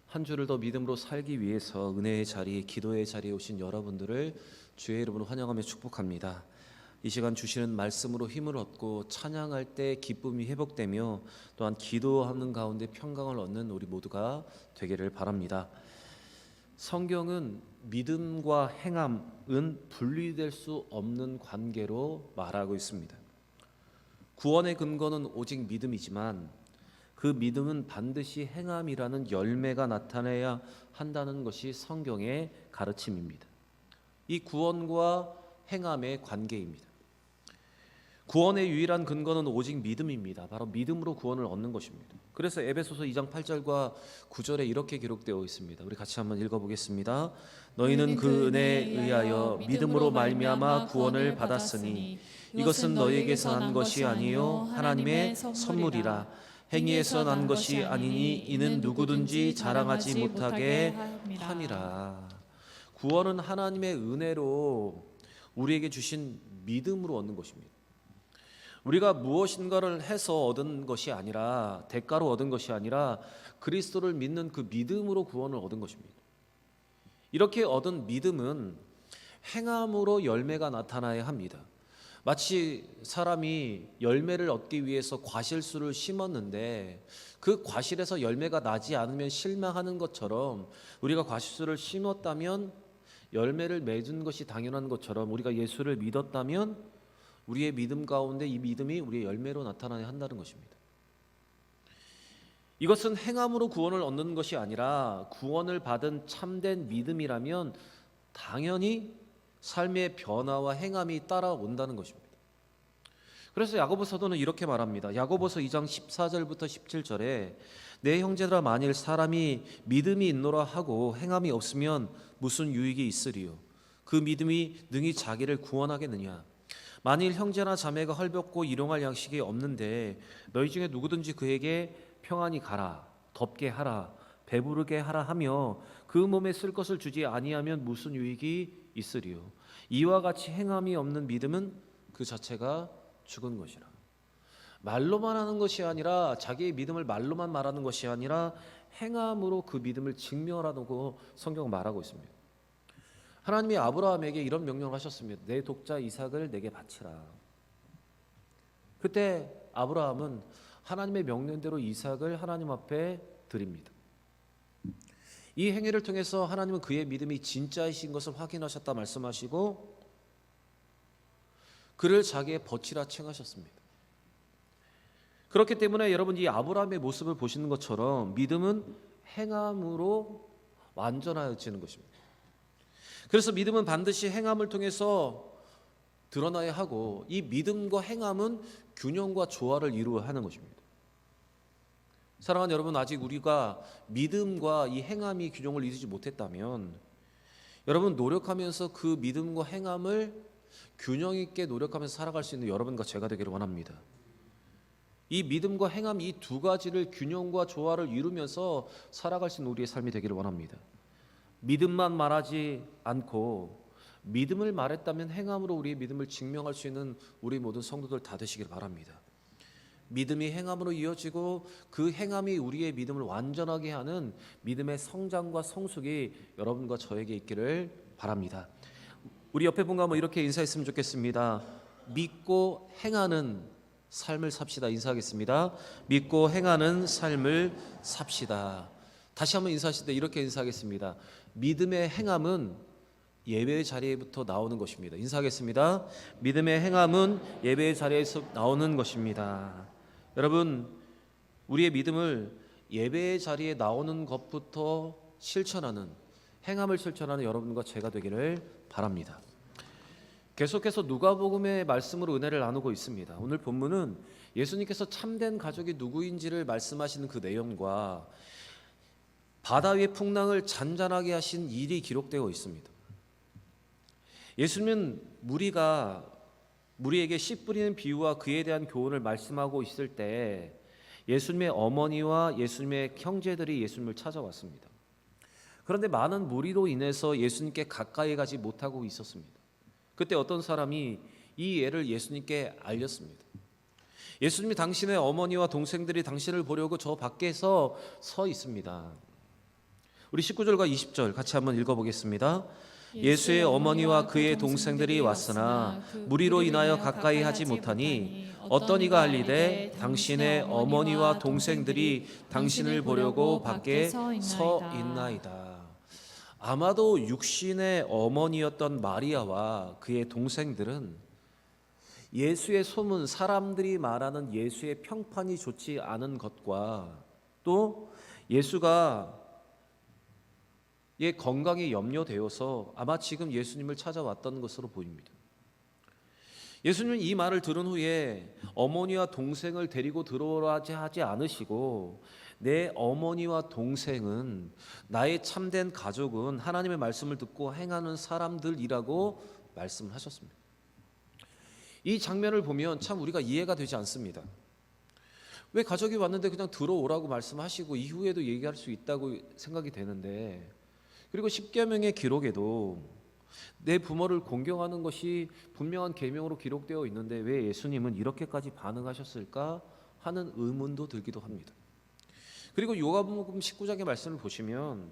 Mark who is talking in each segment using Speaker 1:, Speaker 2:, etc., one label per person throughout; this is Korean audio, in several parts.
Speaker 1: 한 주를 더 믿음으로 살기 위해서 은혜의 자리, 기도의 자리에 오신 여러분들을 주의 이름으로 환영하며 축복합니다. 이 시간 주시는 말씀으로 힘을 얻고 찬양할 때 기쁨이 회복되며 또한 기도하는 가운데 평강을 얻는 우리 모두가 되기를 바랍니다. 성경은 믿음과 행함은 분리될 수 없는 관계로 말하고 있습니다. 구원의 근거는 오직 믿음이지만 그 믿음은 반드시 행함이라는 열매가 나타나야 한다는 것이 성경의 가르침입니다. 이 구원과 행함의 관계입니다. 구원의 유일한 근거는 오직 믿음입니다. 바로 믿음으로 구원을 얻는 것입니다. 그래서 에베소서 2장 8절과 9절에 이렇게 기록되어 있습니다. 우리 같이 한번 읽어보겠습니다. 너희는 그 은혜에 의하여 믿음으로 말미암아 구원을 받았으니 이것은 너희에게서 난 것이 아니요 하나님의 선물이라. 행위에서 난 것이 아니니 이는 누구든지 자랑하지 못하게 함이라. 구원은 하나님의 은혜로 우리에게 주신 믿음으로 얻는 것입니다. 우리가 무엇인가를 해서 얻은 것이 아니라, 대가로 얻은 것이 아니라 그리스도를 믿는 그 믿음으로 구원을 얻은 것입니다. 이렇게 얻은 믿음은 행함으로 열매가 나타나야 합니다. 마치 사람이 열매를 얻기 위해서 과실수를 심었는데 그 과실에서 열매가 나지 않으면 실망하는 것처럼, 우리가 과실수를 심었다면 열매를 맺은 것이 당연한 것처럼 우리가 예수를 믿었다면 우리의 믿음 가운데 이 믿음이 우리의 열매로 나타나야 한다는 것입니다. 이것은 행함으로 구원을 얻는 것이 아니라 구원을 받은 참된 믿음이라면 당연히 삶의 변화와 행함이 따라온다는 것입니다. 그래서 야고보 사도는 이렇게 말합니다. 야고보서 2장 14절부터 17절에 내 형제들아, 만일 사람이 믿음이 있노라 하고 행함이 없으면 무슨 유익이 있으리요? 그 믿음이 능히 자기를 구원하겠느냐? 만일 형제나 자매가 헐벗고 일용할 양식이 없는데 너희 중에 누구든지 그에게 평안히 가라, 덥게 하라, 배부르게 하라 하며 그 몸에 쓸 것을 주지 아니하면 무슨 유익이 있으리요? 이와 같이 행함이 없는 믿음은 그 자체가 죽은 것이라. 말로만 하는 것이 아니라, 자기의 믿음을 말로만 말하는 것이 아니라 행함으로 그 믿음을 증명하라고 성경은 말하고 있습니다. 하나님이 아브라함에게 이런 명령을 하셨습니다. 내 독자 이삭을 내게 바치라. 그때 아브라함은 하나님의 명령대로 이삭을 하나님 앞에 드립니다. 이 행위를 통해서 하나님은 그의 믿음이 진짜이신 것을 확인하셨다 말씀하시고 그를 자기의 벗이라 칭하셨습니다. 그렇기 때문에 여러분, 이 아브라함의 모습을 보시는 것처럼 믿음은 행함으로 완전해지는 것입니다. 그래서 믿음은 반드시 행함을 통해서 드러나야 하고, 이 믿음과 행함은 균형과 조화를 이루어야 하는 것입니다. 사랑하는 여러분, 아직 우리가 믿음과 이 행함이 균형을 이루지 못했다면 여러분, 노력하면서 그 믿음과 행함을 균형 있게 노력하면서 살아갈 수 있는 여러분과 제가 되기를 원합니다. 이 믿음과 행함, 이 두 가지를 균형과 조화를 이루면서 살아갈 수 있는 우리의 삶이 되기를 원합니다. 믿음만 말하지 않고 믿음을 말했다면 행함으로 우리의 믿음을 증명할 수 있는 우리 모든 성도들 다 되시길 바랍니다. 믿음이 행함으로 이어지고 그 행함이 우리의 믿음을 완전하게 하는 믿음의 성장과 성숙이 여러분과 저에게 있기를 바랍니다. 우리 옆에 분과 한번 이렇게 인사했으면 좋겠습니다. 믿고 행하는 삶을 삽시다. 인사하겠습니다. 믿고 행하는 삶을 삽시다. 다시 한번 인사하실 때 이렇게 인사하겠습니다. 믿음의 행함은 예배의 자리에부터 나오는 것입니다. 인사하겠습니다. 믿음의 행함은 예배의 자리에서 나오는 것입니다. 여러분, 우리의 믿음을 예배의 자리에 나오는 것부터 실천하는, 행함을 실천하는 여러분과 제가 되기를 바랍니다. 계속해서 누가복음의 말씀으로 은혜를 나누고 있습니다. 오늘 본문은 예수님께서 참된 가족이 누구인지를 말씀하시는 그 내용과 바다 위의 풍랑을 잔잔하게 하신 일이 기록되어 있습니다. 예수님은 무리에게 씨 뿌리는 비유와 그에 대한 교훈을 말씀하고 있을 때 예수님의 어머니와 예수님의 형제들이 예수님을 찾아왔습니다. 그런데 많은 무리로 인해서 예수님께 가까이 가지 못하고 있었습니다. 그때 어떤 사람이 이 예를 예수님께 알렸습니다. 예수님이 당신의 어머니와 동생들이 당신을 보려고 저 밖에서 서 있습니다. 우리 19절과 20절 같이 한번 읽어보겠습니다. 예수의 어머니와 그의 동생들이 왔으나 무리로 인하여 가까이 하지 못하니 어떤 이가 알리되 당신의 어머니와 동생들이 당신을 보려고 밖에 서 있나이다. 아마도 육신의 어머니였던 마리아와 그의 동생들은 예수의 소문, 사람들이 말하는 예수의 평판이 좋지 않은 것과 또 예수가 건강에 염려되어서 아마 지금 예수님을 찾아왔던 것으로 보입니다. 예수님은 이 말을 들은 후에 어머니와 동생을 데리고 들어오라 하지 않으시고 내 어머니와 동생은 나의 참된 가족은 하나님의 말씀을 듣고 행하는 사람들이라고 말씀을 하셨습니다. 이 장면을 보면 참 우리가 이해가 되지 않습니다. 왜 가족이 왔는데 그냥 들어오라고 말씀하시고 이후에도 얘기할 수 있다고 생각이 되는데, 그리고 십계명의 기록에도 내 부모를 공경하는 것이 분명한 계명으로 기록되어 있는데 왜 예수님은 이렇게까지 반응하셨을까 하는 의문도 들기도 합니다. 그리고 요한복음 19장의 말씀을 보시면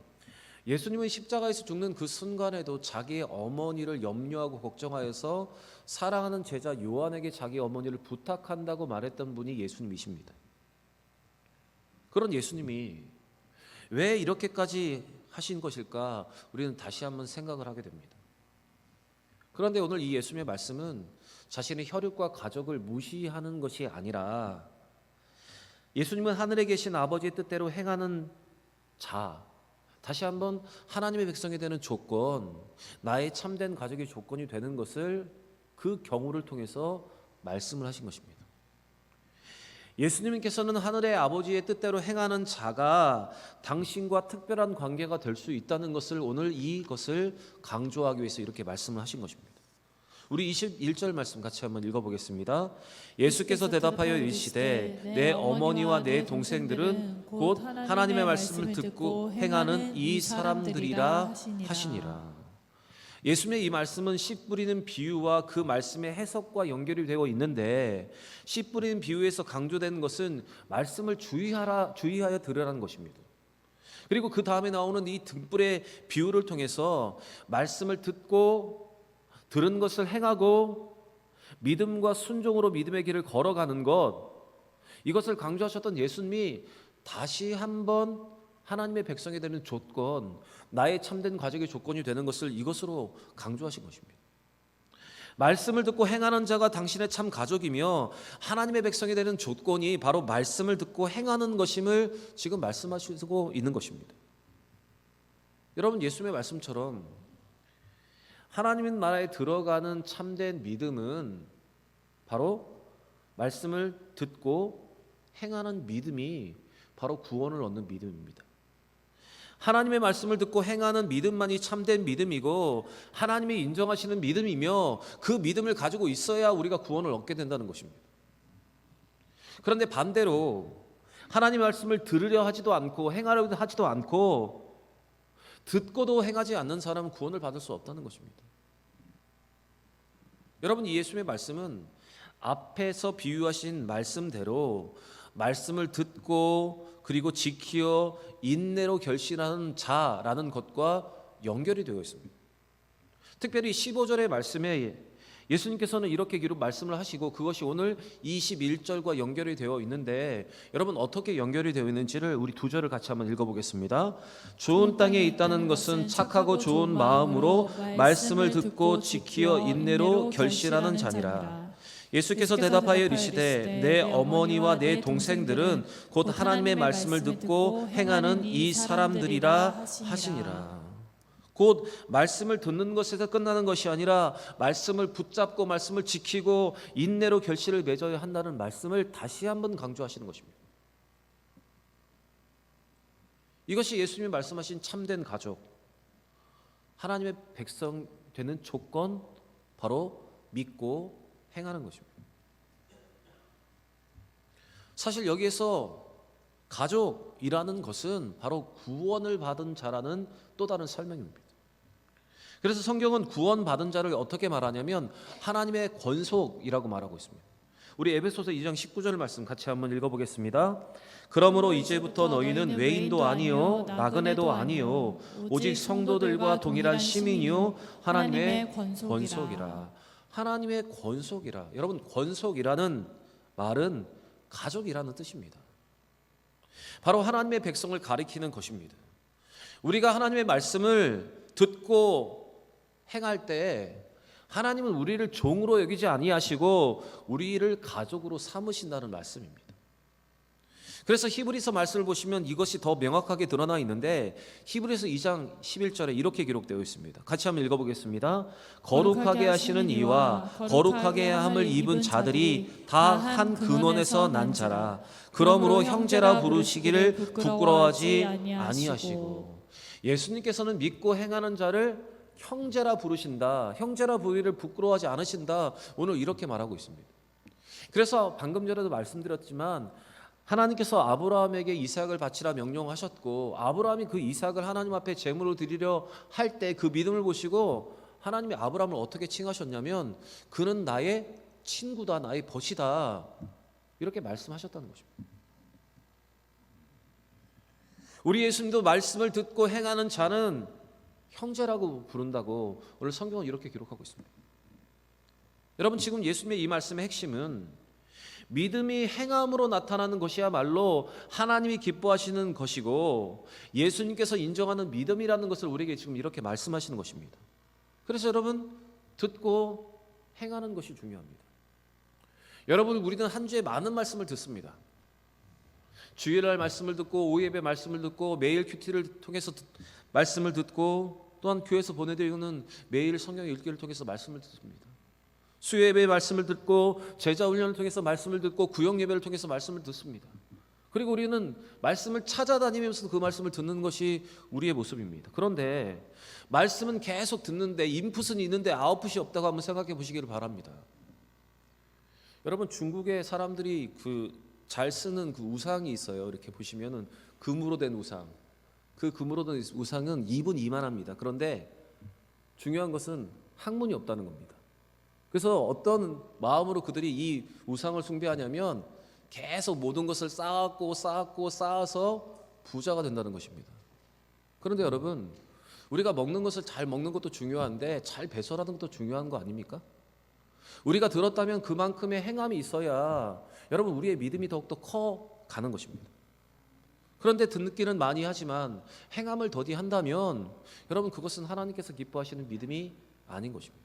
Speaker 1: 예수님은 십자가에서 죽는 그 순간에도 자기의 어머니를 염려하고 걱정하여서 사랑하는 제자 요한에게 자기 어머니를 부탁한다고 말했던 분이 예수님이십니다. 그런 예수님이 왜 이렇게까지 하신 것일까 우리는 다시 한번 생각을 하게 됩니다. 그런데 오늘 이 예수님의 말씀은 자신의 혈육과 가족을 무시하는 것이 아니라 예수님은 하늘에 계신 아버지의 뜻대로 행하는 자, 다시 한번 하나님의 백성이 되는 조건, 나의 참된 가족의 조건이 되는 것을 그 경우를 통해서 말씀을 하신 것입니다. 예수님께서는 하늘의 아버지의 뜻대로 행하는 자가 당신과 특별한 관계가 될 수 있다는 것을 오늘 이것을 강조하기 위해서 이렇게 말씀을 하신 것입니다. 우리 21절 말씀 같이 한번 읽어보겠습니다. 예수께서 대답하여 이르시되 내 어머니와 내 동생들은 곧 하나님의 말씀을 듣고 행하는 이 사람들이라 하시니라. 예수님의 이 말씀은 씨 뿌리는 비유와 그 말씀의 해석과 연결이 되어 있는데, 씨 뿌리는 비유에서 강조되는 것은 말씀을 주의하여 들으라는 것입니다. 그리고 그 다음에 나오는 이 등불의 비유를 통해서 말씀을 듣고 들은 것을 행하고 믿음과 순종으로 믿음의 길을 걸어가는 것, 이것을 강조하셨던 예수님이 다시 한번 하나님의 백성이 되는 조건, 나의 참된 가족의 조건이 되는 것을 이것으로 강조하신 것입니다. 말씀을 듣고 행하는 자가 당신의 참 가족이며 하나님의 백성이 되는 조건이 바로 말씀을 듣고 행하는 것임을 지금 말씀하시고 있는 것입니다. 여러분, 예수님의 말씀처럼 하나님 나라에 들어가는 참된 믿음은 바로 말씀을 듣고 행하는 믿음이 바로 구원을 얻는 믿음입니다. 하나님의 말씀을 듣고 행하는 믿음만이 참된 믿음이고 하나님이 인정하시는 믿음이며 그 믿음을 가지고 있어야 우리가 구원을 얻게 된다는 것입니다. 그런데 반대로 하나님의 말씀을 들으려 하지도 않고 행하려 하지도 않고 듣고도 행하지 않는 사람은 구원을 받을 수 없다는 것입니다. 여러분, 이 예수님의 말씀은 앞에서 비유하신 말씀대로 말씀을 듣고 그리고 지키어 인내로 결실하는 자라는 것과 연결이 되어 있습니다. 특별히 15절의 말씀에 예수님께서는 이렇게 말씀을 하시고 그것이 오늘 21절과 연결이 되어 있는데, 여러분 어떻게 연결이 되어 있는지를 우리 두 절을 같이 한번 읽어보겠습니다. 좋은 땅에 있다는 것은 착하고 좋은 마음으로 말씀을 듣고 지키어 인내로 결실하는 자니라. 예수께서 대답하여 이르시되 내 어머니와 내 동생들은 곧 하나님의 말씀을 듣고 행하는 이 사람들이라 하시니라. 곧 말씀을 듣는 것에서 끝나는 것이 아니라 말씀을 붙잡고 말씀을 지키고 인내로 결실을 맺어야 한다는 말씀을 다시 한번 강조하시는 것입니다. 이것이 예수님이 말씀하신 참된 가족, 하나님의 백성 되는 조건, 바로 믿고 행하는 것입니다. 사실 여기에서 가족이라는 것은 바로 구원을 받은 자라는 또 다른 설명입니다. 그래서 성경은 구원받은 자를 어떻게 말하냐면 하나님의 권속이라고 말하고 있습니다. 우리 에베소서 2장 19절 말씀 같이 한번 읽어보겠습니다. 그러므로 이제부터 너희는 외인도 아니요 나그네도 아니요 오직 성도들과 동일한 시민이요 하나님의 권속이라. 하나님의 권속이라. 여러분, 권속이라는 말은 가족이라는 뜻입니다. 바로 하나님의 백성을 가리키는 것입니다. 우리가 하나님의 말씀을 듣고 행할 때 하나님은 우리를 종으로 여기지 아니하시고 우리를 가족으로 삼으신다는 말씀입니다. 그래서 히브리서 말씀을 보시면 이것이 더 명확하게 드러나 있는데 히브리서 2장 11절에 이렇게 기록되어 있습니다. 같이 한번 읽어보겠습니다. 거룩하게 하시는 이와 거룩하게 함을 입은 자들이 다 한 근원에서 난 자라. 그러므로 형제라 부르시기를 부끄러워하지 아니하시고. 예수님께서는 믿고 행하는 자를 형제라 부르신다. 형제라 부르기를 부끄러워하지 않으신다. 오늘 이렇게 말하고 있습니다. 그래서 방금 전에도 말씀드렸지만 하나님께서 아브라함에게 이삭을 바치라 명령하셨고 아브라함이 그 이삭을 하나님 앞에 제물로 드리려 할 때 그 믿음을 보시고 하나님이 아브라함을 어떻게 칭하셨냐면 그는 나의 친구다, 나의 벗이다, 이렇게 말씀하셨다는 것입니다. 우리 예수님도 말씀을 듣고 행하는 자는 형제라고 부른다고 오늘 성경은 이렇게 기록하고 있습니다. 여러분, 지금 예수님의 이 말씀의 핵심은 믿음이 행함으로 나타나는 것이야말로 하나님이 기뻐하시는 것이고 예수님께서 인정하는 믿음이라는 것을 우리에게 지금 이렇게 말씀하시는 것입니다. 그래서 여러분, 듣고 행하는 것이 중요합니다. 여러분, 우리는 한 주에 많은 말씀을 듣습니다. 주일날 말씀을 듣고 오예배 말씀을 듣고 매일 큐티를 통해서 말씀을 듣고 또한 교회에서 보내드리는 매일 성경 읽기를 통해서 말씀을 듣습니다. 수요예배 말씀을 듣고 제자훈련을 통해서 말씀을 듣고 구역예배를 통해서 말씀을 듣습니다. 그리고 우리는 말씀을 찾아다니면서 그 말씀을 듣는 것이 우리의 모습입니다. 그런데 말씀은 계속 듣는데 인풋은 있는데 아웃풋이 없다고 한번 생각해 보시기를 바랍니다. 여러분, 중국의 사람들이 잘 쓰는 그 우상이 있어요. 이렇게 보시면은 금으로 된 우상. 그 금으로 된 우상은 입은 이만합니다. 그런데 중요한 것은 학문이 없다는 겁니다. 그래서 어떤 마음으로 그들이 이 우상을 숭배하냐면 계속 모든 것을 쌓아서 부자가 된다는 것입니다. 그런데 여러분, 우리가 먹는 것을 잘 먹는 것도 중요한데 잘 배설하는 것도 중요한 거 아닙니까? 우리가 들었다면 그만큼의 행함이 있어야 여러분 우리의 믿음이 더욱더 커가는 것입니다. 그런데 듣기는 많이 하지만 행함을 더디 한다면 여러분 그것은 하나님께서 기뻐하시는 믿음이 아닌 것입니다.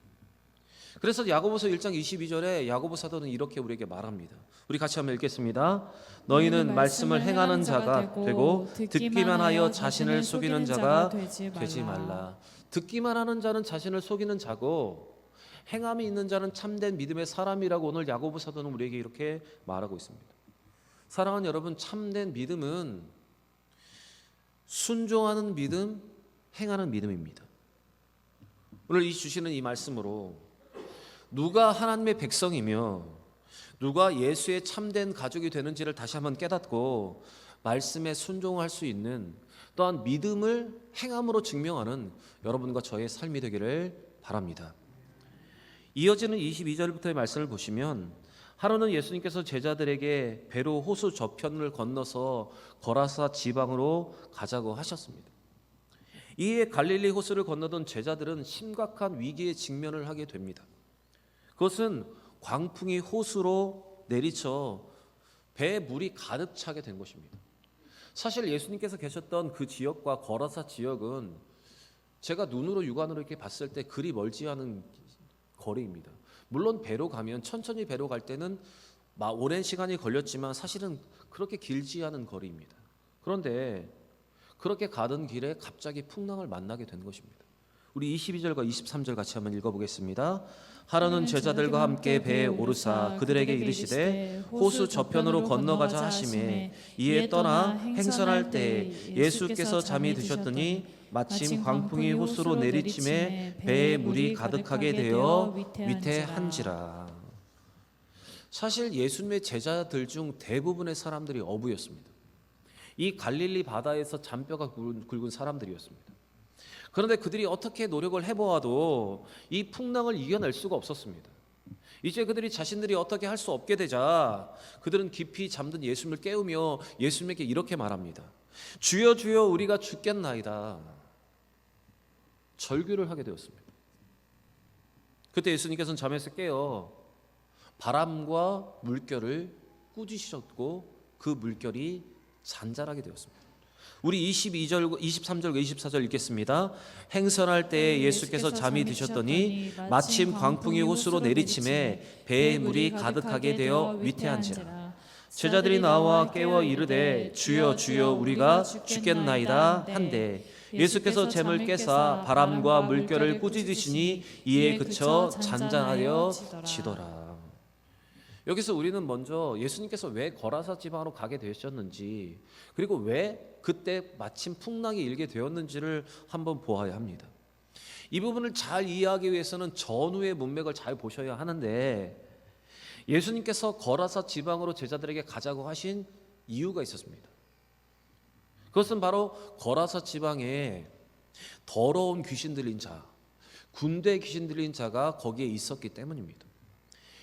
Speaker 1: 그래서 야고보서 1장 22절에 야고보 사도는 이렇게 우리에게 말합니다. 우리 같이 한번 읽겠습니다. 너희는 말씀을 행하는 자가 되고 듣기만 하여 자신을 속이는 자가 되지 말라. 듣기만 하는 자는 자신을 속이는 자고 행함이 있는 자는 참된 믿음의 사람이라고 오늘 야고보 사도는 우리에게 이렇게 말하고 있습니다. 사랑하는 여러분, 참된 믿음은 순종하는 믿음, 행하는 믿음입니다. 오늘 주시는 이 말씀으로 누가 하나님의 백성이며 누가 예수의 참된 가족이 되는지를 다시 한번 깨닫고 말씀에 순종할 수 있는, 또한 믿음을 행함으로 증명하는 여러분과 저의 삶이 되기를 바랍니다. 이어지는 22절부터의 말씀을 보시면 하루는 예수님께서 제자들에게 배로 호수 저편을 건너서 거라사 지방으로 가자고 하셨습니다. 이에 갈릴리 호수를 건너던 제자들은 심각한 위기에 직면을 하게 됩니다. 그것은 광풍이 호수로 내리쳐 배에 물이 가득 차게 된 것입니다. 사실 예수님께서 계셨던 그 지역과 거라사 지역은 제가 눈으로 육안으로 이렇게 봤을 때 그리 멀지 않은 거리입니다. 물론 배로 가면 천천히 배로 갈 때는 오랜 시간이 걸렸지만 사실은 그렇게 길지 않은 거리입니다. 그런데 그렇게 가던 길에 갑자기 풍랑을 만나게 된 것입니다. 우리 22절과 23절 같이 한번 읽어보겠습니다. 하루는 제자들과 함께 배에 오르사 그들에게 이르시되 호수 저편으로 건너가자 하시매 이에 떠나 행선할 때 예수께서 잠이 드셨더니 마침 광풍이 호수로 내리침에 배에 물이 가득하게 되어 위태한지라. 사실 예수님의 제자들 중 대부분의 사람들이 어부였습니다. 이 갈릴리 바다에서 잔뼈가 굵은 사람들이었습니다. 그런데 그들이 어떻게 노력을 해보아도 이 풍랑을 이겨낼 수가 없었습니다. 이제 그들이 자신들이 어떻게 할 수 없게 되자 그들은 깊이 잠든 예수님을 깨우며 예수님에게 이렇게 말합니다. 주여 주여 우리가 죽겠나이다. 절규를 하게 되었습니다. 그때 예수님께서는 잠에서 깨어 바람과 물결을 꾸짖으셨고 그 물결이 잔잔하게 되었습니다. 우리 22절, 23절과 24절 읽겠습니다. 행선할 때에 예수께서 잠이 드셨더니 마침 광풍이 호수로 내리침에 배에 물이 가득하게 되어 위태한지라. 제자들이 나와 깨워 이르되 주여 주여 우리가 죽겠나이다 한데 예수께서 잼을 깨사 바람과 물결을 꾸짖으시니 이에 그쳐 잔잔하여 지더라. 여기서 우리는 먼저 예수님께서 왜 거라사 지방으로 가게 되셨는지, 그리고 왜 그때 마침 풍랑이 일게 되었는지를 한번 보아야 합니다. 이 부분을 잘 이해하기 위해서는 전후의 문맥을 잘 보셔야 하는데, 예수님께서 거라사 지방으로 제자들에게 가자고 하신 이유가 있었습니다. 그것은 바로 거라사 지방에 더러운 귀신 들린 자, 군대 귀신 들린 자가 거기에 있었기 때문입니다.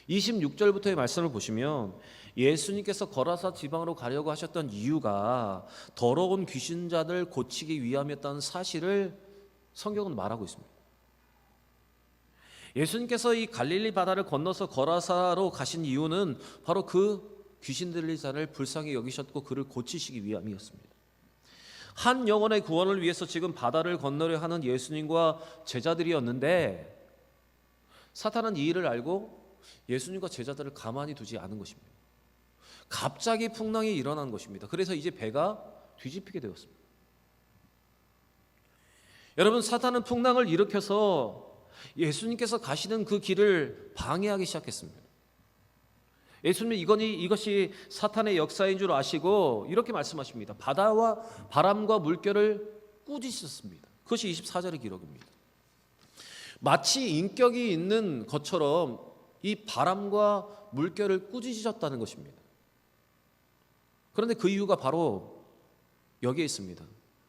Speaker 1: 26절부터의 말씀을 보시면 예수님께서 거라사 지방으로 가려고 하셨던 이유가 더러운 귀신자들 고치기 위함이었다는 사실을 성경은 말하고 있습니다. 예수님께서 이 갈릴리 바다를 건너서 거라사로 가신 이유는 바로 그 귀신 들린 자를 불쌍히 여기셨고 그를 고치시기 위함이었습니다. 한 영혼의 구원을 위해서 지금 바다를 건너려 하는 예수님과 제자들이었는데, 사탄은 이 일을 알고 예수님과 제자들을 가만히 두지 않은 것입니다. 갑자기 풍랑이 일어난 것입니다. 그래서 이제 배가 뒤집히게 되었습니다. 여러분, 사탄은 풍랑을 일으켜서 예수님께서 가시는 그 길을 방해하기 시작했습니다. 예수님은 이것이 사탄의 역사인 줄 아시고 이렇게 말씀하십니다. 바다와 바람과 물결을 꾸짖으셨습니다. 그것이 24절의 기록입니다. 마치 인격이 있는 것처럼 이 바람과 물결을 꾸짖으셨다는 것입니다. 그런데 그 이유가 바로 여기에 있습니다.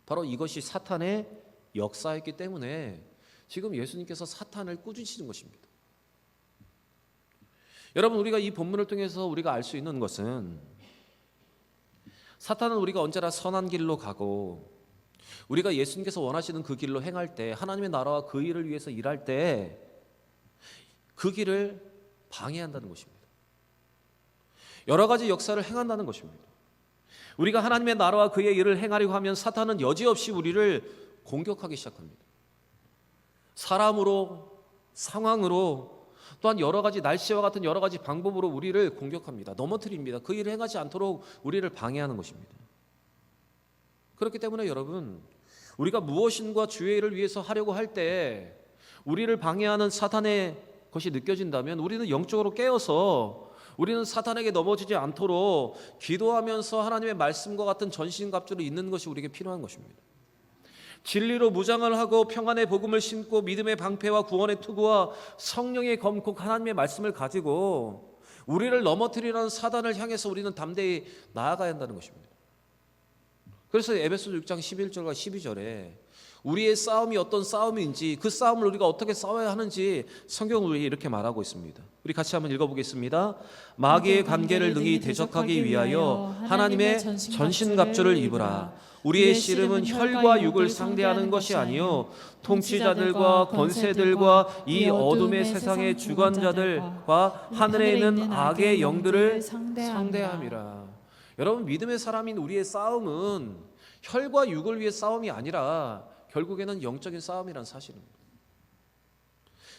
Speaker 1: 바로 이것이 사탄의 역사였기 때문에 지금 예수님께서 사탄을 꾸짖으시는 것입니다. 여러분, 우리가 이 본문을 통해서 우리가 알 수 있는 것은 사탄은 우리가 언제나 선한 길로 가고 우리가 예수님께서 원하시는 그 길로 행할 때, 하나님의 나라와 그 일을 위해서 일할 때 그 길을 방해한다는 것입니다. 여러 가지 역사를 행한다는 것입니다. 우리가 하나님의 나라와 그의 일을 행하려고 하면 사탄은 여지없이 우리를 공격하기 시작합니다. 사람으로, 상황으로, 또한 여러 가지 날씨와 같은 여러 가지 방법으로 우리를 공격합니다. 넘어뜨립니다. 그 일을 행하지 않도록 우리를 방해하는 것입니다. 그렇기 때문에 여러분, 우리가 무엇인가 주의 일을 위해서 하려고 할 때 우리를 방해하는 사탄의 것이 느껴진다면 우리는 영적으로 깨어서 우리는 사탄에게 넘어지지 않도록 기도하면서 하나님의 말씀과 같은 전신갑주를 입는 것이 우리에게 필요한 것입니다. 진리로 무장을 하고 평안의 복음을 심고 믿음의 방패와 구원의 투구와 성령의 검곡 하나님의 말씀을 가지고 우리를 넘어뜨리라는 사단을 향해서 우리는 담대히 나아가야 한다는 것입니다. 그래서 에베소 6장 11절과 12절에 우리의 싸움이 어떤 싸움인지, 그 싸움을 우리가 어떻게 싸워야 하는지 성경은 우리에게 이렇게 말하고 있습니다. 우리 같이 한번 읽어보겠습니다. 마귀의 관계를 능히 대적하기 위하여 하나님의 전신갑주를 입으라. 우리의 씨름은 혈과 육을 상대하는 것이 아니요 통치자들과 권세들과 이 어둠의 세상의 주관자들과 하늘에 있는 악의 영들을 상대함이라. 여러분, 믿음의 사람인 우리의 싸움은 혈과 육을 위해 싸움이 아니라 결국에는 영적인 싸움이라는 사실입니다.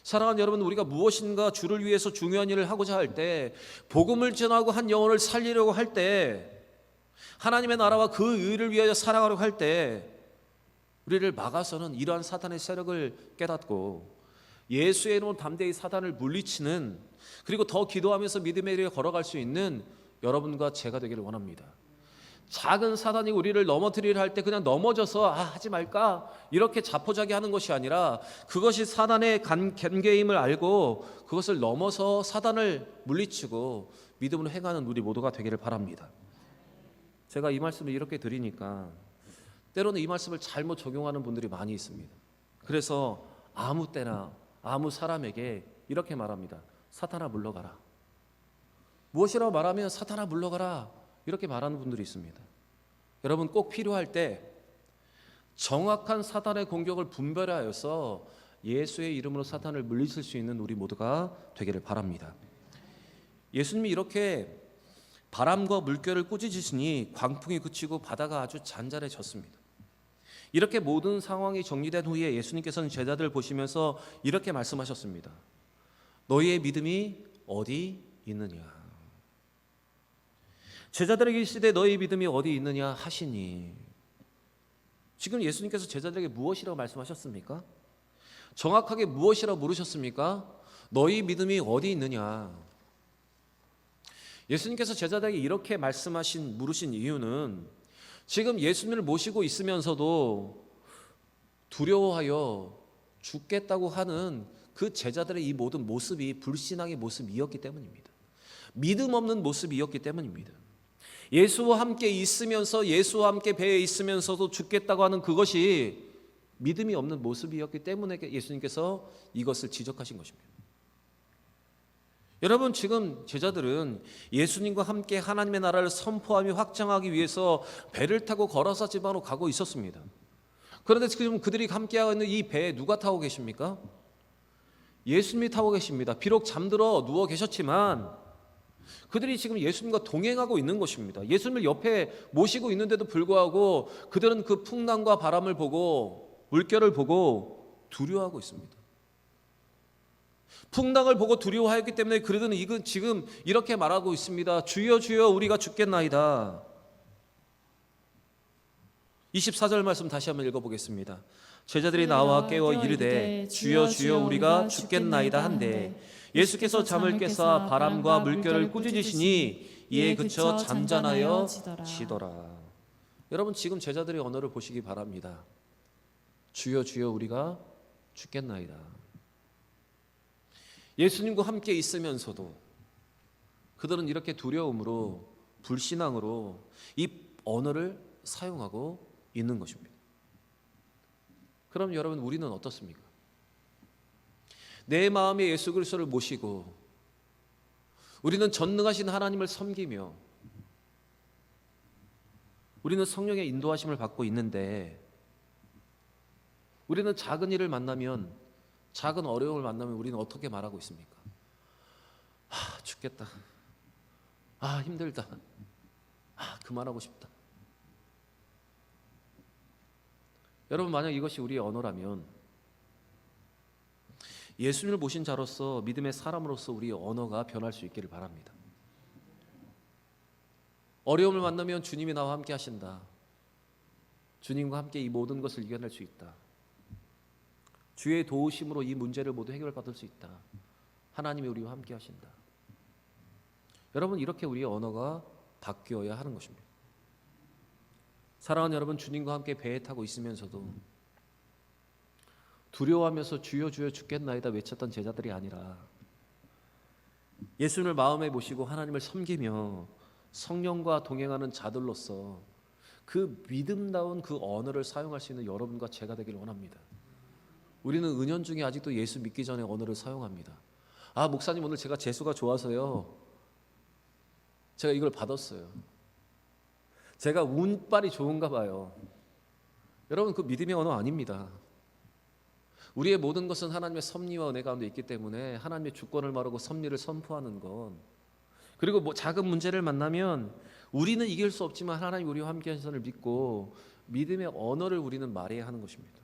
Speaker 1: 사랑하는 여러분, 우리가 무엇인가 주를 위해서 중요한 일을 하고자 할 때, 복음을 전하고 한 영혼을 살리려고 할 때, 하나님의 나라와 그 의를 위하여 살아가려고 할 때 우리를 막아서는 이러한 사탄의 세력을 깨닫고 예수의 이름으로 담대히 사탄을 물리치는, 그리고 더 기도하면서 믿음의 길에 걸어갈 수 있는 여러분과 제가 되기를 원합니다. 작은 사단이 우리를 넘어뜨리려 할 때 그냥 넘어져서 하지 말까 이렇게 자포자기 하는 것이 아니라 그것이 사단의 관계임을 알고 그것을 넘어서 사단을 물리치고 믿음으로 행하는 우리 모두가 되기를 바랍니다. 제가 이 말씀을 이렇게 드리니까 때로는 이 말씀을 잘못 적용하는 분들이 많이 있습니다. 그래서 아무 때나 아무 사람에게 이렇게 말합니다. 사탄아 물러가라. 무엇이라고 말하면 사탄아 물러가라. 이렇게 말하는 분들이 있습니다. 여러분 꼭 필요할 때 정확한 사탄의 공격을 분별하여서 예수의 이름으로 사탄을 물리칠 수 있는 우리 모두가 되기를 바랍니다. 예수님이 이렇게 바람과 물결을 꾸짖으시니 광풍이 그치고 바다가 아주 잔잔해졌습니다. 이렇게 모든 상황이 정리된 후에 예수님께서는 제자들을 보시면서 이렇게 말씀하셨습니다. 너희의 믿음이 어디 있느냐? 제자들에게 이르시되 너희의 믿음이 어디 있느냐 하시니, 지금 예수님께서 제자들에게 무엇이라고 말씀하셨습니까? 정확하게 무엇이라고 물으셨습니까? 너희 믿음이 어디 있느냐? 예수님께서 제자들에게 이렇게 물으신 이유는 지금 예수님을 모시고 있으면서도 두려워하여 죽겠다고 하는 그 제자들의 이 모든 모습이 불신앙의 모습이었기 때문입니다. 믿음 없는 모습이었기 때문입니다. 예수와 함께 있으면서 예수와 함께 배에 있으면서도 죽겠다고 하는 그것이 믿음이 없는 모습이었기 때문에 예수님께서 이것을 지적하신 것입니다. 여러분 지금 제자들은 예수님과 함께 하나님의 나라를 선포하며 확장하기 위해서 배를 타고 걸어서 지방으로 가고 있었습니다. 그런데 지금 그들이 함께하고 있는 이 배에 누가 타고 계십니까? 예수님이 타고 계십니다. 비록 잠들어 누워 계셨지만 그들이 지금 예수님과 동행하고 있는 것입니다. 예수님을 옆에 모시고 있는데도 불구하고 그들은 그 풍랑과 바람을 보고 물결을 보고 두려워하고 있습니다. 풍랑을 보고 두려워하였기 때문에 그들은 지금 이렇게 말하고 있습니다. 주여 주여 우리가 죽겠나이다. 24절 말씀 다시 한번 읽어보겠습니다. 제자들이 나와 깨워 이르되 주여 주여 우리가 죽겠나이다 한데 예수께서 잠을 깨사 바람과 물결을 꾸짖으시니 이에 그쳐 잠잠하여 지더라. 여러분 지금 제자들의 언어를 보시기 바랍니다. 주여 주여 우리가 죽겠나이다. 예수님과 함께 있으면서도 그들은 이렇게 두려움으로 불신앙으로 이 언어를 사용하고 있는 것입니다. 그럼 여러분 우리는 어떻습니까? 내 마음에 예수 그리스도를 모시고 우리는 전능하신 하나님을 섬기며 우리는 성령의 인도하심을 받고 있는데 우리는 작은 일을 만나면 작은 어려움을 만나면 우리는 어떻게 말하고 있습니까? 죽겠다. 힘들다. 그만하고 싶다. 여러분 만약 이것이 우리의 언어라면 예수님을 모신 자로서 믿음의 사람으로서 우리의 언어가 변할 수 있기를 바랍니다. 어려움을 만나면 주님이 나와 함께 하신다. 주님과 함께 이 모든 것을 이겨낼 수 있다. 주의 도우심으로 이 문제를 모두 해결받을 수 있다. 하나님이 우리와 함께 하신다. 여러분 이렇게 우리의 언어가 바뀌어야 하는 것입니다. 사랑하는 여러분, 주님과 함께 배에 타고 있으면서도 두려워하면서 주여 주여 죽겠나이다 외쳤던 제자들이 아니라 예수님을 마음에 모시고 하나님을 섬기며 성령과 동행하는 자들로서 그 믿음다운 그 언어를 사용할 수 있는 여러분과 제가 되기를 원합니다. 우리는 은연중에 아직도 예수 믿기 전에 언어를 사용합니다. 목사님 오늘 제가 재수가 좋아서요 제가 이걸 받았어요. 제가 운빨이 좋은가 봐요. 여러분 그 믿음의 언어 아닙니다. 우리의 모든 것은 하나님의 섭리와 은혜 가운데 있기 때문에 하나님의 주권을 말하고 섭리를 선포하는 것, 그리고 작은 문제를 만나면 우리는 이길 수 없지만 하나님 우리와 함께 하시는 믿고 믿음의 언어를 우리는 말해야 하는 것입니다.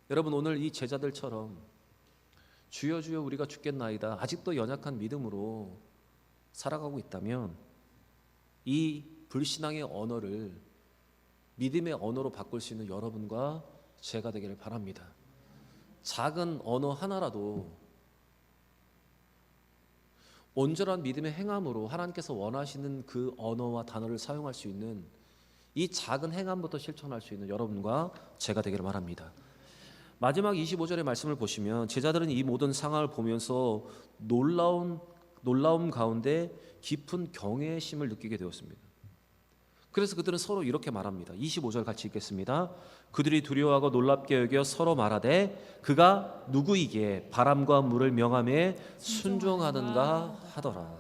Speaker 1: 여러분 오늘 이 제자들처럼 주여 주여 우리가 죽겠나이다 아직도 연약한 믿음으로 살아가고 있다면 이 불신앙의 언어를 믿음의 언어로 바꿀 수 있는 여러분과 제가 되기를 바랍니다. 작은 언어 하나라도 온전한 믿음의 행함으로 하나님께서 원하시는 그 언어와 단어를 사용할 수 있는 이 작은 행함부터 실천할 수 있는 여러분과 제가 되기를 바랍니다. 마지막 25절의 말씀을 보시면 제자들은 이 모든 상황을 보면서 놀라움 가운데 깊은 경외심을 느끼게 되었습니다. 그래서 그들은 서로 이렇게 말합니다. 25절 같이 읽겠습니다. 그들이 두려워하고 놀랍게 여겨 서로 말하되 그가 누구이기에 바람과 물을 명함에 순종하는가 하더라.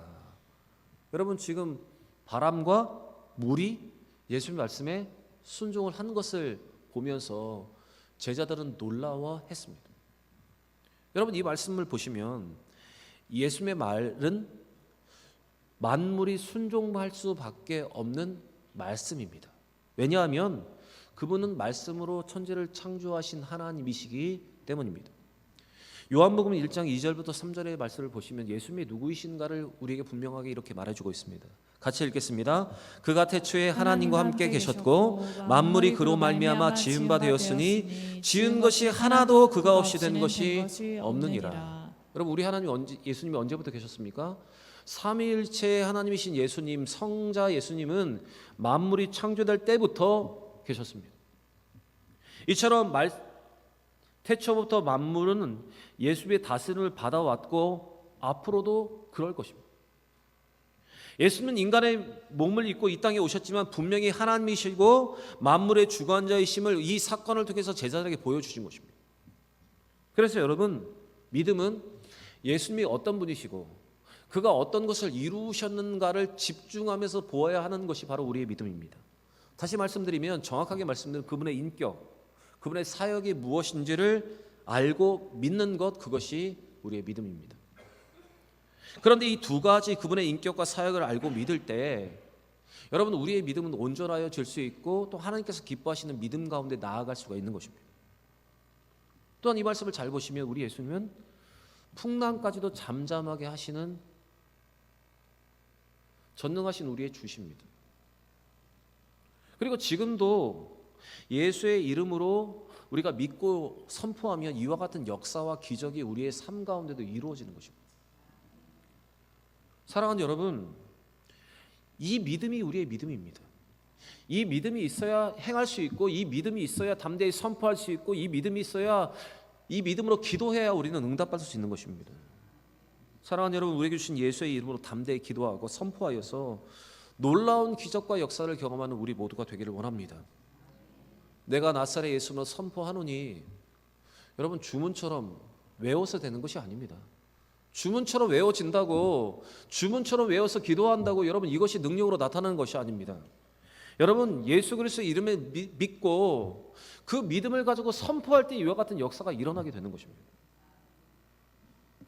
Speaker 1: 여러분, 지금 바람과 물이 예수님 말씀에 순종을 한 것을 보면서 제자들은 놀라워했습니다. 여러분, 이 말씀을 보시면 예수님의 말은 만물이 순종할 수밖에 없는 말씀입니다. 왜냐하면 그분은 말씀으로 천지를 창조하신 하나님이시기 때문입니다. 요한복음 1장 2절부터 3절의 말씀을 보시면 예수님이 누구이신가를 우리에게 분명하게 이렇게 말해주고 있습니다. 같이 읽겠습니다. 그가 태초에 하나님과 함께 계셨고 만물이 그로 말미암아 지은 바 되었으니 지은 것이 하나도 그가 없이 된 것이 없느니라. 여러분, 우리 하나님 예수님이 언제부터 계셨습니까? 삼위일체의 하나님이신 예수님, 성자 예수님은 만물이 창조될 때부터 계셨습니다. 이처럼 태초부터 만물은 예수의 다스림을 받아왔고 앞으로도 그럴 것입니다. 예수님은 인간의 몸을 입고 이 땅에 오셨지만 분명히 하나님이시고 만물의 주관자이심을 이 사건을 통해서 제자들에게 보여주신 것입니다. 그래서 여러분, 믿음은 예수님이 어떤 분이시고 그가 어떤 것을 이루셨는가를 집중하면서 보아야 하는 것이 바로 우리의 믿음입니다. 다시 말씀드리면, 정확하게 말씀드리면 그분의 인격, 그분의 사역이 무엇인지를 알고 믿는 것, 그것이 우리의 믿음입니다. 그런데 이 두 가지, 그분의 인격과 사역을 알고 믿을 때 여러분, 우리의 믿음은 온전하여질 수 있고 또 하나님께서 기뻐하시는 믿음 가운데 나아갈 수가 있는 것입니다. 또한 이 말씀을 잘 보시면 우리 예수님은 풍랑까지도 잠잠하게 하시는 전능하신 우리의 주십니다. 그리고 지금도 예수의 이름으로 우리가 믿고 선포하면 이와 같은 역사와 기적이 우리의 삶 가운데도 이루어지는 것입니다. 사랑하는 여러분, 이 믿음이 우리의 믿음입니다. 이 믿음이 있어야 행할 수 있고, 이 믿음이 있어야 담대히 선포할 수 있고, 이 믿음이 있어야, 이 믿음으로 기도해야 우리는 응답받을 수 있는 것입니다. 사랑하는 여러분, 우리에게 주신 예수의 이름으로 담대히 기도하고 선포하여서 놀라운 기적과 역사를 경험하는 우리 모두가 되기를 원합니다. 내가 나사렛 예수로 선포하노니, 여러분, 주문처럼 외워서 되는 것이 아닙니다. 주문처럼 외워진다고, 주문처럼 외워서 기도한다고 여러분 이것이 능력으로 나타나는 것이 아닙니다. 여러분, 예수 그리스도의 이름에 믿고 그 믿음을 가지고 선포할 때 이와 같은 역사가 일어나게 되는 것입니다.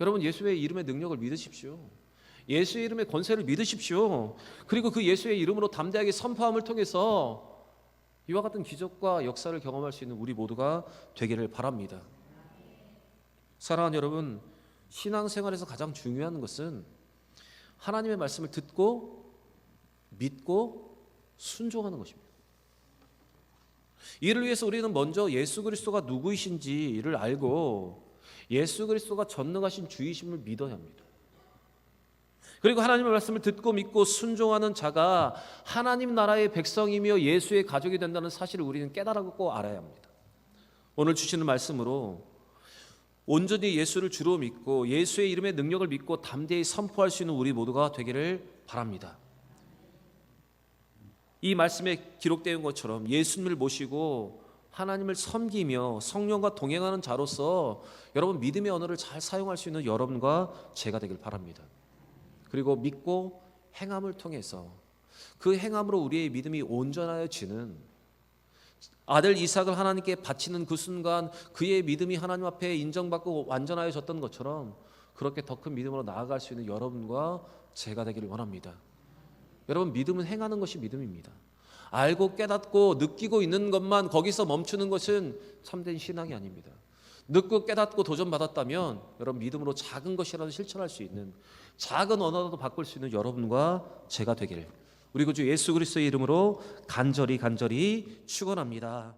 Speaker 1: 여러분, 예수의 이름의 능력을 믿으십시오. 예수의 이름의 권세를 믿으십시오. 그리고 그 예수의 이름으로 담대하게 선포함을 통해서 이와 같은 기적과 역사를 경험할 수 있는 우리 모두가 되기를 바랍니다. 사랑하는 여러분, 신앙생활에서 가장 중요한 것은 하나님의 말씀을 듣고 믿고 순종하는 것입니다. 이를 위해서 우리는 먼저 예수 그리스도가 누구이신지를 알고 예수 그리스도가 전능하신 주이심을 믿어야 합니다. 그리고 하나님의 말씀을 듣고 믿고 순종하는 자가 하나님 나라의 백성이며 예수의 가족이 된다는 사실을 우리는 깨달고 알아야 합니다. 오늘 주시는 말씀으로 온전히 예수를 주로 믿고 예수의 이름의 능력을 믿고 담대히 선포할 수 있는 우리 모두가 되기를 바랍니다. 이 말씀에 기록되어 있는 것처럼 예수님을 모시고 하나님을 섬기며 성령과 동행하는 자로서 여러분 믿음의 언어를 잘 사용할 수 있는 여러분과 제가 되길 바랍니다. 그리고 믿고 행함을 통해서 그 행함으로 우리의 믿음이 온전하여지는, 아들 이삭을 하나님께 바치는 그 순간 그의 믿음이 하나님 앞에 인정받고 완전하여졌던 것처럼 그렇게 더 큰 믿음으로 나아갈 수 있는 여러분과 제가 되기를 원합니다. 여러분, 믿음은 행하는 것이 믿음입니다. 알고 깨닫고 느끼고 있는 것만 거기서 멈추는 것은 참된 신앙이 아닙니다. 듣고 깨닫고 도전받았다면 여러분 믿음으로 작은 것이라도 실천할 수 있는, 작은 언어라도 바꿀 수 있는 여러분과 제가 되기를 우리 구주 예수 그리스도의 이름으로 간절히 축원합니다.